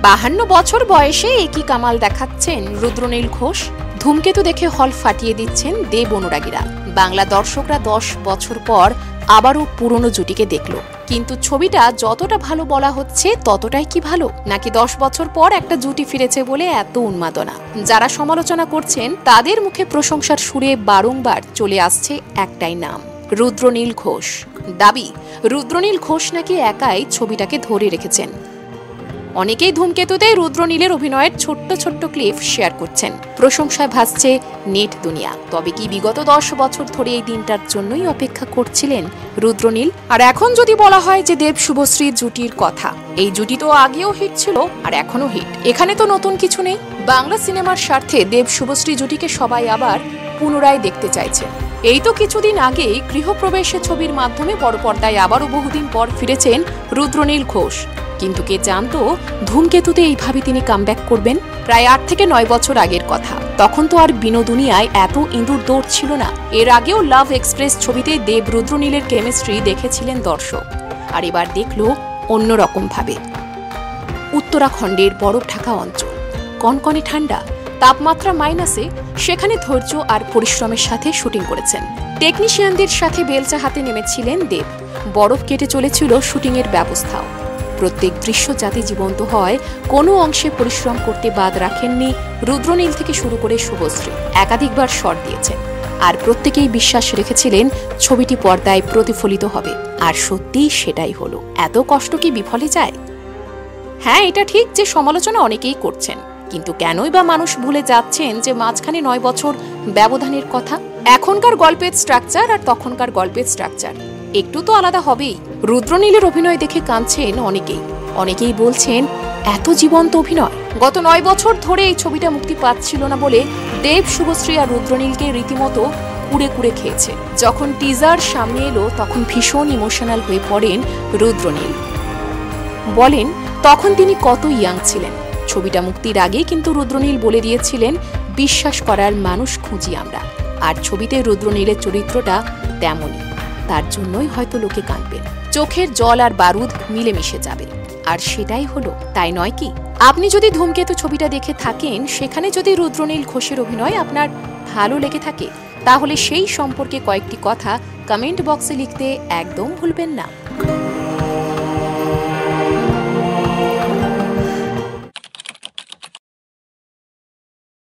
52 বছর বয়সে একই কামাল দেখাচ্ছেন রুদ্রনীল ঘোষ। ধূমকেতু দেখে হল ফাটিয়ে দিচ্ছেন দেব অনুরাগীরা। বাংলা দর্শকরা 10 বছর পর আবারও পুরনো জুটিকে দেখল, কিন্তু ছবিটা যতটা ভালো বলা হচ্ছে ততটাই কি ভালো, নাকি 10 বছর পর একটা জুটি ফিরেছে বলে এত উন্মাদনা? যারা সমালোচনা করছেন তাদের মুখে প্রশংসার সুরে বারংবার চলে আসছে একটাই নাম, রুদ্রনীল ঘোষ। দাবি, রুদ্রনীল ঘোষ নাকি একাই ছবিটাকে ধরে রেখেছেন। অনেকেই ধূমকেতুতে রুদ্রনীলের অভিনয়ের ছোট্ট ছোট্ট ক্লিপ শেয়ার করছেন। প্রশংসায় ভাসছে নেট দুনিয়া। তবে কি বিগত 10 বছর ধরে এই দিনটার জন্যই অপেক্ষা করছিলেন রুদ্রনীল? আর এখন যদি বলা হয় যে দেব শুভশ্রী জুটির কথা, এই জুটি তো আগেও হিট ছিল আর এখনো হিট। এখানে তো নতুন কিছু নেই। বাংলা সিনেমার স্বার্থে দেব শুভশ্রী জুটিকে সবাই আবার পুনরায় দেখতে চাইছে। এই তো কিছুদিন আগে গৃহপ্রবেশে ছবির মাধ্যমে বড় পর্দায় আবারও বহুদিন পর ফিরেছেন রুদ্রনীল ঘোষ। কিন্তু কে জানতো ধূমকেতুতে এইভাবে তিনি কামব্যাক করবেন? প্রায় 8 থেকে 9 বছর আগের কথা। তখন তো আর বিনোদুনিয়ায় এত ইঁদুর দৌড় ছিল না। এর আগেও লাভ এক্সপ্রেস ছবিতে দেব রুদ্রনীলের কেমিস্ট্রি দেখেছিলেন দর্শক, আর এবার দেখল অন্যরকম ভাবে। উত্তরাখণ্ডের বরফ ঢাকা অঞ্চল, কনকনে ঠান্ডা, তাপমাত্রা মাইনাসে, সেখানে ধৈর্য আর পরিশ্রমের সাথে শুটিং করেছেন। টেকনিশিয়ানদের সাথে বেলচা হাতে নেমেছিলেন দেব। বরফ কেটে চলেছিল শুটিংয়ের ব্যবস্থাও। প্রত্যেক দৃশ্য যাতে জীবন্ত হয়, কোনো অংশে পরিশ্রম করতে বাদ রাখেননি রুদ্রনীল থেকে শুরু করে শুভশ্রী। একাধিকবার শট দিয়েছেন, আর প্রত্যেকেই বিশ্বাস রেখেছিলেন ছবিটি পর্দায় প্রতিফলিত হবে। আর সত্যিই সেটাই হলো। এত কষ্ট কি বিফলে যায়? হ্যাঁ, এটা ঠিক যে সমালোচনা অনেকেই করছেন, কিন্তু কেনই বা মানুষ ভুলে যাচ্ছেন যে মাঝখানে 9 বছর ব্যবধানের কথা? এখনকার গল্পের স্ট্রাকচার আর তখনকার গল্পের স্ট্রাকচার একটু তো আলাদা হবেই। রুদ্রনীলের অভিনয় দেখে কাঁদছেন অনেকেই বলছেন এত জীবন্ত অভিনয়। গত 9 বছর ধরে এই ছবিটা মুক্তি পাচ্ছিল না বলে দেব, শুভশ্রী আর রুদ্রনীলকে রীতিমতো কুড়ে কুড়ে খেয়েছে। যখন টিজার সামনে এলো তখন ভীষণ ইমোশনাল হয়ে পড়েন রুদ্রনীল। বলেন তখন তিনি কত ইয়াং ছিলেন। ছবিটা মুক্তির আগে কিন্তু রুদ্রনীল বলে দিয়েছিলেন, বিশ্বাস করার মানুষ খুঁজি আমরা। আর ছবিতে রুদ্রনীলের চরিত্রটা তেমনই। তার জন্যই হয়তো লোকে কাঁদবেন। চোখের জল আর বারুদ মিলেমিশে যাবে, আর সেটাই হলো, তাই নয় কি? আপনি যদি ধূমকেতু ছবিটা দেখে থাকেন, সেখানে যদি রুদ্রনীল ঘোষের অভিনয় আপনার ভালো লেগে থাকে, তাহলে সেই সম্পর্কে কয়েকটি কথা কমেন্ট বক্সে লিখতে একদম ভুলবেন না।